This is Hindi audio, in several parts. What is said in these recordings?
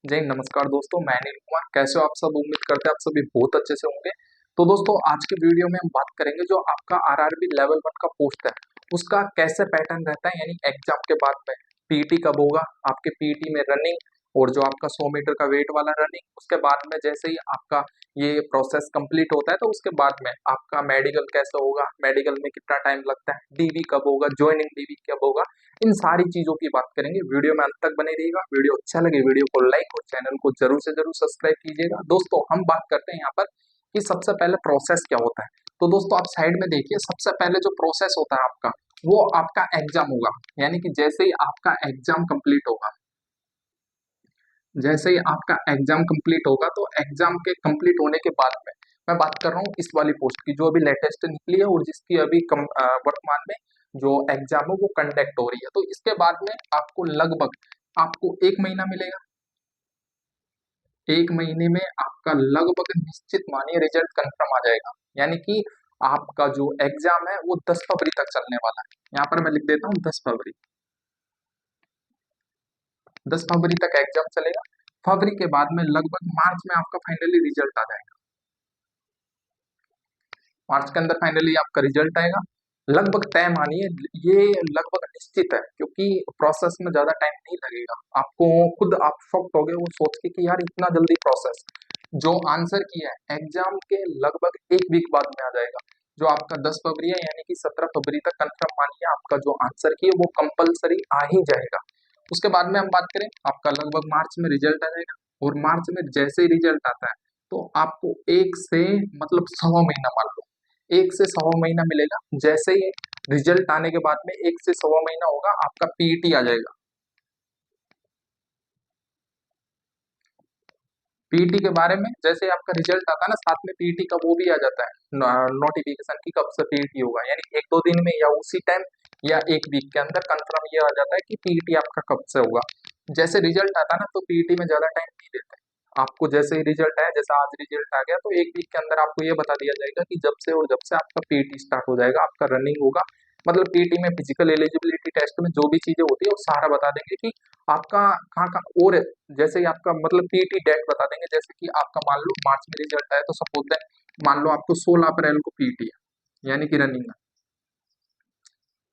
जय हिंद, नमस्कार दोस्तों। मैं अनिल कुमार। कैसे हो आप सब? उम्मीद करते हैं आप सभी बहुत अच्छे से होंगे। तो दोस्तों, आज के वीडियो में हम बात करेंगे जो आपका आरआरबी लेवल 1 का पोस्ट है उसका कैसे पैटर्न रहता है, यानी एग्जाम के बाद में पीटी कब होगा, आपके पीटी में रनिंग और जो आपका 100 मीटर का वेट वाला रनिंग, उसके बाद में जैसे ही आपका ये प्रोसेस कंप्लीट होता है तो उसके बाद में आपका मेडिकल कैसे होगा, मेडिकल में कितना टाइम लगता है, डीवी कब होगा, ज्वाइनिंग डीवी कब होगा, इन सारी चीजों की बात करेंगे। वीडियो में अंत तक बने रहिएगा। वीडियो अच्छा लगे वीडियो को लाइक और चैनल को जरूर से जरूर सब्सक्राइब कीजिएगा। दोस्तों, हम बात करते हैं यहाँ पर कि सबसे पहले प्रोसेस क्या होता है। तो दोस्तों, आप साइड में देखिए, सबसे पहले जो प्रोसेस होता है आपका, वो आपका एग्जाम होगा। यानी कि जैसे ही आपका एग्जाम कंप्लीट होगा, जैसे ही आपका एग्जाम कंप्लीट होगा तो एग्जाम के कंप्लीट होने के बाद में मैं बात कर रहा हूँ इस वाली पोस्ट की जो अभी लेटेस्ट निकली है और जिसकी अभी वर्तमान में जो एग्जाम है वो कंडक्ट हो रही है। तो इसके बाद में आपको लगभग आपको 1 महीना मिलेगा। 1 महीने में आपका लगभग निश्चित मानिए रिजल्ट कंफर्म आ जाएगा। यानी कि आपका जो एग्जाम है वो 10 फरवरी तक चलने वाला है। यहाँ पर मैं लिख देता हूँ 10 फरवरी। 10 फरवरी तक एग्जाम चलेगा। फरवरी के बाद में लगभग मार्च में आपका फाइनली रिजल्ट आ जाएगा। मार्च के अंदर फाइनली आपका रिजल्ट आएगा। लगभग तय मानिए, ये लगभग निश्चित है क्योंकि प्रोसेस में ज्यादा टाइम नहीं लगेगा। आपको खुद आप शॉक्ड हो गए वो सोच के कि यार इतना जल्दी प्रोसेस। जो आंसर किया है एग्जाम के लगभग 1 वीक बाद में आ जाएगा। जो आपका 10 फरवरी है यानी कि 17 फरवरी तक कंफर्म मानिए आपका जो आंसर की है वो कंपलसरी आ ही जाएगा। उसके बाद में हम बात करें, आपका लगभग मार्च में रिजल्ट आ जाएगा। और मार्च में जैसे ही रिजल्ट आता है तो आपको एक से मतलब 1.25 महीना मान लो, 1 से 1.25 महीना मिलेगा। जैसे ही रिजल्ट आने के बाद में 1 से 1.25 महीना होगा, आपका पीईटी आ जाएगा। पीईटी के बारे में जैसे आपका रिजल्ट आता है ना, साथ में पीईटी का वो भी आ जाता है नोटिफिकेशन की कब से पीईटी होगा। यानी 1-2 दिन में या उसी टाइम या 1 वीक के अंदर कंफर्म ये आ जाता है कि पीईटी आपका कब से होगा। जैसे रिजल्ट आता है ना तो पीईटी में ज्यादा टाइम नहीं देते। आपको जैसे ही रिजल्ट आया, जैसा आज रिजल्ट आ गया तो 1 वीक के अंदर आपको ये बता दिया जाएगा कि जब से और जब से आपका पीईटी स्टार्ट हो जाएगा, आपका रनिंग होगा। मतलब पीईटी में फिजिकल एलिजिबिलिटी टेस्ट में जो भी चीजें होती है वो सारा बता देंगे कि आपका कहाँ कहाँ। और जैसे ही आपका मतलब पीटी डेट बता देंगे, जैसे कि आपका मान लो मार्च में रिजल्ट आया तो सपोज दैट मान लो आपको 16 अप्रैल को पीटी है यानी कि रनिंग है।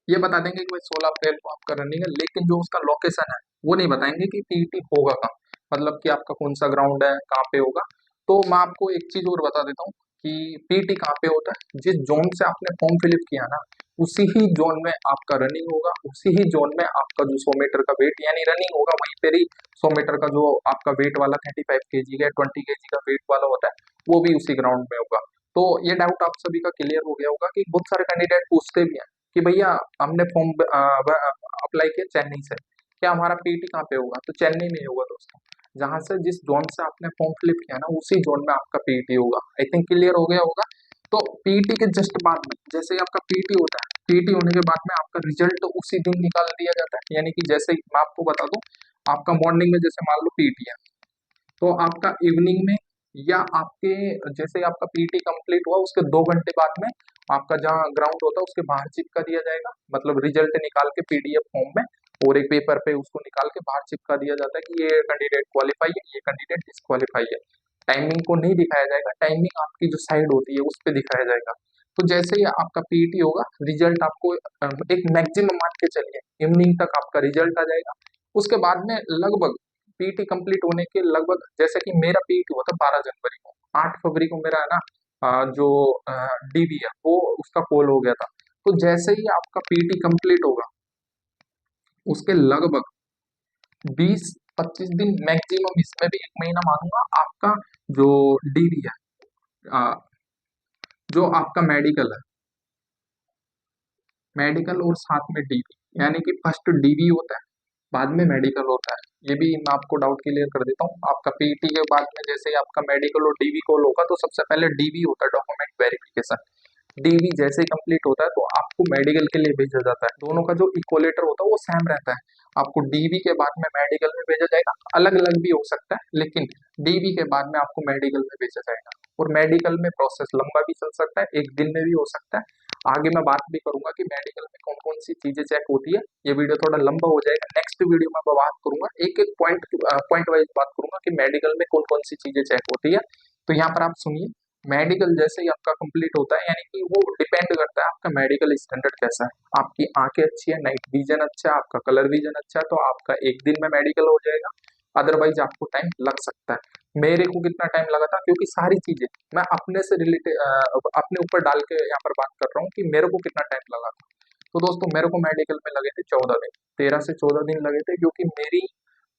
ये बता देंगे कि भाई 16 अप्रैल को आपका रनिंग है, लेकिन जो उसका लोकेशन है वो नहीं बताएंगे कि पीटी होगा कहाँ, मतलब कि आपका कौन सा ग्राउंड है, कहाँ पे होगा। तो मैं आपको एक चीज और बता देता हूँ कि पीटी कहाँ पे होता है। जिस जोन से आपने फॉर्म फिलअप किया ना, उसी ही जोन में आपका रनिंग होगा। उसी ही जोन में आपका जो 100 मीटर का वेट यानी रनिंग होगा, वहीं पर ही 100 मीटर का जो आपका वेट वाला 35 kg या 20 kg का वेट वाला होता है वो भी उसी ग्राउंड में होगा। तो ये डाउट आप सभी का क्लियर हो गया होगा कि बहुत सारे कैंडिडेट पूछते भी हैं कि भैया हमने फॉर्म अप्लाई किया चेन्नई से, क्या हमारा पीटी कहाँ पे होगा? तो चेन्नई में ही होगा दोस्तों। जहां से जिस जोन से आपने फॉर्म फिलअप किया ना उसी जोन में आपका पीटी होगा। आई थिंक क्लियर हो गया होगा। तो पीटी के जस्ट बाद में जैसे ही आपका पीटी होता है, पीटी होने के बाद में आपका रिजल्ट उसी दिन निकाल दिया जाता है। यानी कि जैसे ही मैं आपको बता दूं, आपका मॉर्निंग में जैसे मान लो पीटी है तो आपका इवनिंग में या आपके जैसे आपका पीटी कंप्लीट हुआ उसके 2 घंटे बाद में आपका जहाँ ग्राउंड होता है उसके बाहर चिपका दिया जाएगा। मतलब रिजल्ट निकाल के पीडीएफ फॉर्म में और एक पेपर पे उसको निकाल के बाहर चिपका दिया जाता है कि ये कैंडिडेट क्वालिफाई है, ये कैंडिडेट डिस्क्वालीफाई है। टाइमिंग को नहीं दिखाया जाएगा, टाइमिंग आपकी जो साइड होती है उस पर दिखाया जाएगा। तो जैसे ही आपका पीटी होगा, रिजल्ट आपको एक मैक्सिमम मान के चलिए इवनिंग तक आपका रिजल्ट आ जाएगा। उसके बाद में लगभग पीटी कंप्लीट होने के लगभग, जैसे कि मेरा पीटी हुआ था 12 जनवरी को, 8 फरवरी को मेरा है ना जो डीबी है वो उसका कॉल हो गया था। तो जैसे ही आपका पीटी कंप्लीट होगा उसके लगभग 20-25 दिन मैक्सिमम, इसमें भी 1 महीना मानूंगा, आपका जो डीबी है, अ, जो आपका मेडिकल है, मेडिकल और साथ में डीबी, यानी कि फर्स्ट डीबी होता है बाद में मेडिकल होता है। ये भी मैं आपको डाउट क्लियर कर देता हूँ। आपका पीटी के बाद में जैसे ही आपका मेडिकल और डीबी कॉल होगा तो सबसे पहले डीबी होता है, डॉक्यूमेंट वेरिफिकेशन। डीबी जैसे ही कंप्लीट होता है तो आपको मेडिकल के लिए भेजा जाता है। दोनों का जो इक्वलेटर होता है वो सेम रहता है। आपको डीबी के बाद में मेडिकल में भेजा जाएगा, अलग अलग भी हो सकता है लेकिन डीबी के बाद में आपको मेडिकल में भेजा जाएगा। और मेडिकल में प्रोसेस लंबा भी चल सकता है, एक दिन में भी हो सकता है। आगे मैं बात भी करूंगा कि मेडिकल में कौन कौन सी चीजें चेक होती है। ये वीडियो थोड़ा लंबा हो जाएगा, नेक्स्ट वीडियो में मैं बात करूंगा, एक एक पॉइंट वाइज बात करूंगा कि मेडिकल में कौन कौन सी चीजें चेक होती है। तो यहाँ पर आप सुनिए, मेडिकल जैसे ही आपका कंप्लीट होता है, यानी कि वो डिपेंड करता है आपका मेडिकल स्टैंडर्ड कैसा है। आपकी आंखें अच्छी है, नाइट विजन अच्छा है, आपका कलर विजन अच्छा है, तो आपका एक दिन में मेडिकल हो जाएगा। अदरवाइज आपको टाइम लग सकता है। मेरे को कितना टाइम लगा था, क्योंकि सारी चीजें मैं अपने से रिलेटेड अपने ऊपर डाल के यहाँ पर बात कर रहा हूँ कि मेरे को कितना टाइम लगा था। तो दोस्तों मेरे को मेडिकल में लगे थे 14 दिन, 13 से 14 दिन लगे थे, क्योंकि मेरी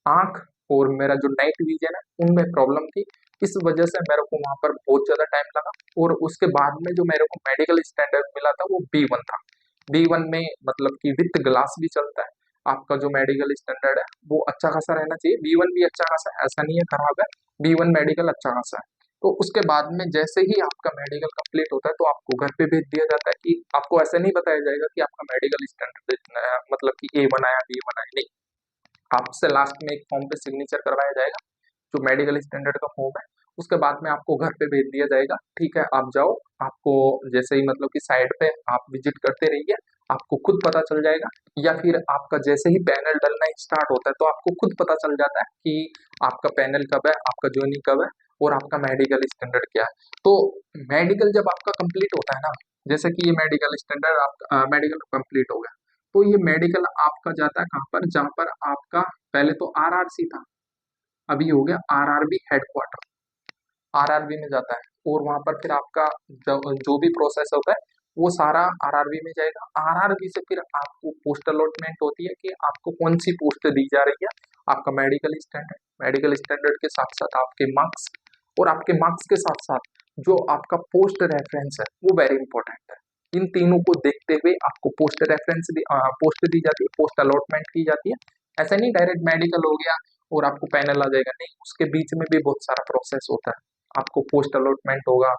आंख और मेरा जो नाइट विजन है उनमें प्रॉब्लम थी। इस वजह से मेरे को वहां पर बहुत ज्यादा टाइम लगा। और उसके बाद में जो मेरे को मेडिकल स्टैंडर्ड मिला था वो B1 था। B1 में मतलब कि विथ ग्लास भी चलता है। आपका जो मेडिकल स्टैंडर्ड है वो अच्छा खासा रहना चाहिए। B1 भी अच्छा खासा है, ऐसा नहीं है खराब है। B1 मेडिकल अच्छा खासा है। तो उसके बाद में जैसे ही आपका मेडिकल कंप्लीट होता है तो आपको घर पे भेज दिया जाता है, कि आपको ऐसे नहीं बताया जाएगा कि आपका मेडिकल स्टैंडर्ड इतना है, मतलब कि A1 आया B1 आया, नहीं। आपसे लास्ट में एक फॉर्म पे सिग्नेचर करवाया जाएगा, जो मेडिकल स्टैंडर्ड का फॉर्म है। उसके बाद में आपको घर पे भेज दिया जाएगा, ठीक है आप जाओ। आपको जैसे ही मतलब कि साइड पे आप विजिट करते रहिए, आपको खुद पता चल जाएगा। या फिर आपका जैसे ही पैनल डलना स्टार्ट होता है तो आपको खुद पता चल जाता है कि आपका पैनल कब है, आपका ज्वाइनिंग कब है, और आपका मेडिकल स्टैंडर्ड क्या है। तो मेडिकल जब आपका कंप्लीट होता है ना, जैसे कि ये मेडिकल स्टैंडर्ड आपका मेडिकल कंप्लीट हो गया, तो ये मेडिकल आपका जाता है कहाँ पर, जहाँ पर आपका पहले तो RRC था, अभी हो गया RRB हेडक्वार्टर। RRB में जाता है, और वहां पर फिर आपका जो भी प्रोसेस होता है वो सारा RRB में जाएगा। RRB से फिर आपको पोस्ट अलॉटमेंट होती है कि आपको कौन सी पोस्ट दी जा रही है। आपका मेडिकल स्टैंडर्ड के साथ साथ आपके मार्क्स, और आपके मार्क्स के साथ साथ जो आपका पोस्ट रेफरेंस है वो वेरी इंपॉर्टेंट है। इन तीनों को देखते हुए आपको पोस्ट रेफरेंस पोस्ट दी जाती है, पोस्ट अलॉटमेंट की जाती है। ऐसा नहीं डायरेक्ट मेडिकल हो गया और आपको पैनल आ जाएगा, नहीं, उसके बीच में भी बहुत सारा प्रोसेस होता है। आपको पोस्ट अलॉटमेंट होगा,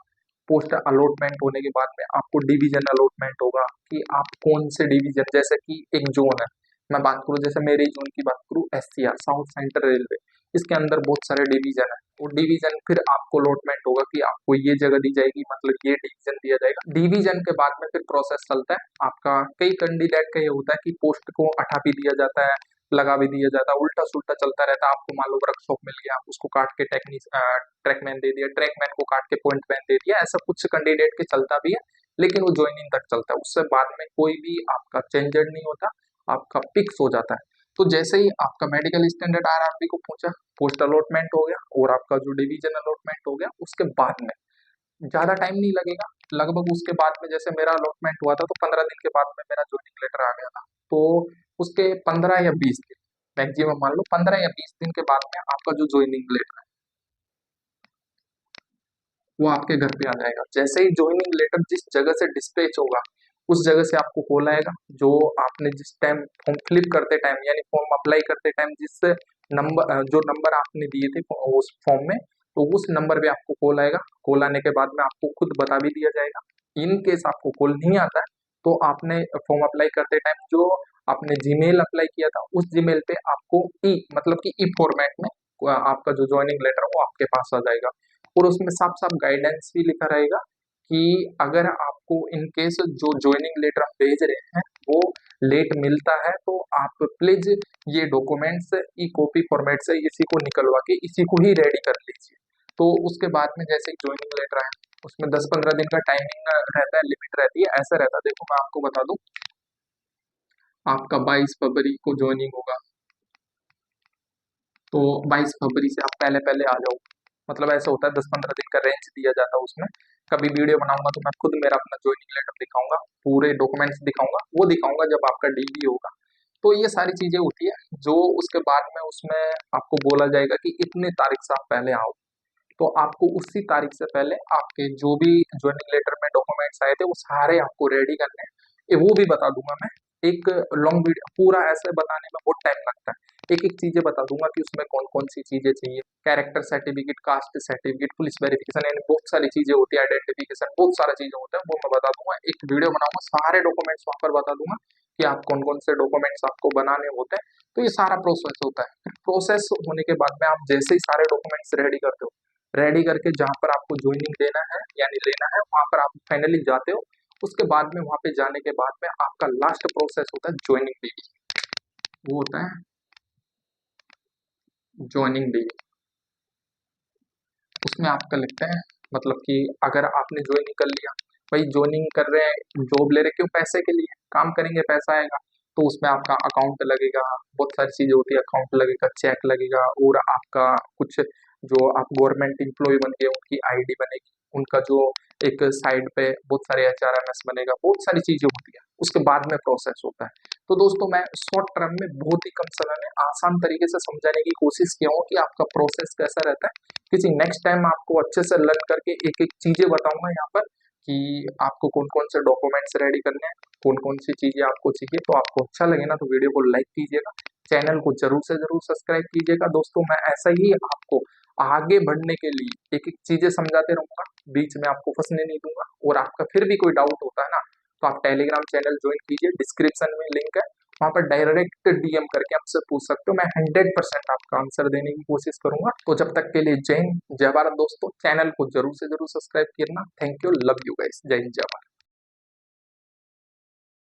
पोस्ट अलॉटमेंट होने के बाद में आपको डिवीजन अलॉटमेंट होगा, कि आप कौन से डिवीजन, जैसे कि एक जोन है, मैं बात करूं जैसे मेरे जोन की बात करूं, SCR साउथ सेंट्रल रेलवे, इसके अंदर बहुत सारे डिवीजन है। वो डिवीजन फिर आपको अलॉटमेंट होगा कि आपको ये जगह दी जाएगी, मतलब ये डिवीजन दिया जाएगा। डिवीजन के बाद में फिर प्रोसेस चलता है आपका। कई कैंडिडेट का ये होता है कि पोस्ट को हटा भी दिया जाता है, लगा भी दिया जाता है, उल्टा सुल्टा चलता रहता है। आपको मान लो वर्कशॉप मिल गया, उसको काट के ट्रैकमैन दे दिया, ट्रैकमैन को काट के पॉइंट मैन दे दिया, ऐसा कुछ कैंडिडेट के चलता भी है। लेकिन वो ज्वाइनिंग तक चलता है, उससे बाद में कोई भी आपका चेंजर नहीं होता, आपका फिक्स हो जाता है। तो जैसे ही आपका मेडिकल स्टैंडर्ड RRB को पहुंचा, पोस्ट अलॉटमेंट हो गया, और आपका जो डिवीजन अलॉटमेंट हो गया, उसके बाद में ज्यादा टाइम नहीं लगेगा। लगभग उसके बाद में जैसे मेरा अलॉटमेंट हुआ था तो 15 दिन के बाद में मेरा ज्वाइनिंग लेटर आ गया था। तो उसके 15 या 20 दिन, मैक्सिमम मान लो 15 या 20 दिन के बाद में आपका जो ज्वाइनिंग लेटर है वो आपके घर पे आ जाएगा। जैसे ही ज्वाइनिंग लेटर जिस जगह से डिस्पैच होगा, उस जगह से आपको कॉल आएगा। जो आपने जिस टाइम फॉर्म फिलिप करते टाइम, यानी फॉर्म अप्लाई करते टाइम जिस नंबर जो नंबर आपने दिए थे उस फॉर्म में, तो उस नंबर पे आपको कॉल आएगा। कॉल आने के बाद में आपको खुद बता भी दिया जाएगा। इन केस आपको कॉल नहीं आता है तो आपने फॉर्म अप्लाई करते टाइम जो आपने जीमेल अप्लाई किया था, उस जीमेल पे आपको मतलब कि ई फॉर्मेट में आपका जो ज्वाइनिंग लेटर वो आपके पास आ जाएगा। और उसमें साफ साफ गाइडेंस भी लिखा रहेगा कि अगर आपको इन केस जो ज्वाइनिंग लेटर आप भेज रहे हैं वो लेट मिलता है, तो आप प्लीज ये डॉक्यूमेंट्स ई कॉपी फॉर्मेट से इसी को निकलवा के इसी को ही रेडी कर लीजिए। तो उसके बाद में जैसे ही ज्वाइनिंग लेटर आए, उसमें 10-15 दिन का टाइमिंग रहता है, लिमिट रहती है। ऐसा रहता है, देखो मैं आपको बता दूं, आपका 22 फरवरी को ज्वाइनिंग होगा, तो 22 फरवरी से आप पहले पहले आ जाओ। मतलब ऐसा होता है, 10-15 दिन का रेंज दिया जाता है उसमें। कभी वीडियो बनाऊंगा तो मैं खुद मेरा अपना ज्वाइनिंग लेटर दिखाऊंगा, पूरे डॉक्यूमेंट्स दिखाऊंगा, वो दिखाऊंगा जब आपका DV होगा। तो ये सारी चीजें होती है जो उसके बाद में उसमें आपको बोला जाएगा कि इतने तारीख से आप पहले आओ। तो आपको उसी तारीख से पहले आपके जो भी ज्वाइनिंग लेटर में डॉक्यूमेंट्स आए थे वो सारे आपको रेडी करने हैं। वो भी बता दूंगा मैं। एक लॉन्ग वीडियो पूरा ऐसे बताने में बहुत टाइम लगता है। एक एक चीजें बता दूंगा कि उसमें कौन कौन सी चीजें चाहिए, character certificate, caste certificate, police verification, यानी बहुत सारी चीजें होती है, आइडेंटिफिकेशन, बहुत सारी चीजें होता है, वो मैं बता दूंगा। एक वीडियो बनाऊंगा, सारे डॉक्यूमेंट्स वहां पर बता दूंगा कि आप कौन कौन से डॉक्यूमेंट्स आपको बनाने होते हैं। तो ये सारा प्रोसेस होता है। प्रोसेस होने के बाद में आप जैसे ही सारे डॉक्यूमेंट्स रेडी करते हो, रेडी करके जहां पर आपको ज्वाइनिंग देना है यानी लेना है, वहां पर आप फाइनली जाते हो। उसके बाद में वहां पे जाने के बाद में आपका लास्ट प्रोसेस होता है ज्वाइनिंग बीवी। वो होता है ज्वाइनिंग बीवी। उसमें आपका लिखते हैं मतलब कि अगर आपने ज्वाइनिंग कर लिया, भाई ज्वाइनिंग कर रहे हैं, जॉब ले रहे क्यों, पैसे के लिए, काम करेंगे पैसा आएगा, तो उसमें आपका अकाउंट लगेगा, बहुत सारी चीजें होती है, अकाउंट लगेगा, चेक लगेगा, और आपका कुछ जो आप गवर्नमेंट एम्प्लॉय बन गए उनकी आईडी बनेगी, उनका जो एक साइड पे बहुत सारे HRMS बनेगा, बहुत सारी चीजें होती है, उसके बाद में प्रोसेस होता है। तो दोस्तों मैं शॉर्ट टर्म में बहुत ही कम समय में आसान तरीके से समझाने की कोशिश किया हूँ कि आपका प्रोसेस कैसा रहता है। किसी नेक्स्ट टाइम आपको अच्छे से लर्न करके एक एक चीजें बताऊंगा यहाँ पर कि आपको कौन कौन से डॉक्यूमेंट्स रेडी करने हैं, कौन कौन सी चीजें आपको चाहिए। तो आपको अच्छा लगे ना तो वीडियो को लाइक कीजिएगा, चैनल को जरूर से जरूर सब्सक्राइब कीजिएगा। दोस्तों मैं ऐसा ही आपको आगे बढ़ने के लिए एक एक चीजें समझाते रहूंगा, बीच में आपको फंसने नहीं दूंगा। और आपका फिर भी कोई डाउट होता है ना तो आप टेलीग्राम चैनल ज्वाइन कीजिए, डिस्क्रिप्शन में लिंक है, वहां पर डायरेक्ट DM करके आपसे पूछ सकते हो, मैं 100% आपका आंसर देने की कोशिश करूंगा। तो जब तक के लिए जय हिंद जय भारत दोस्तों, चैनल को जरूर से जरूर सब्सक्राइब करना। Thank you, love you guys, जय हिंद जय भारत।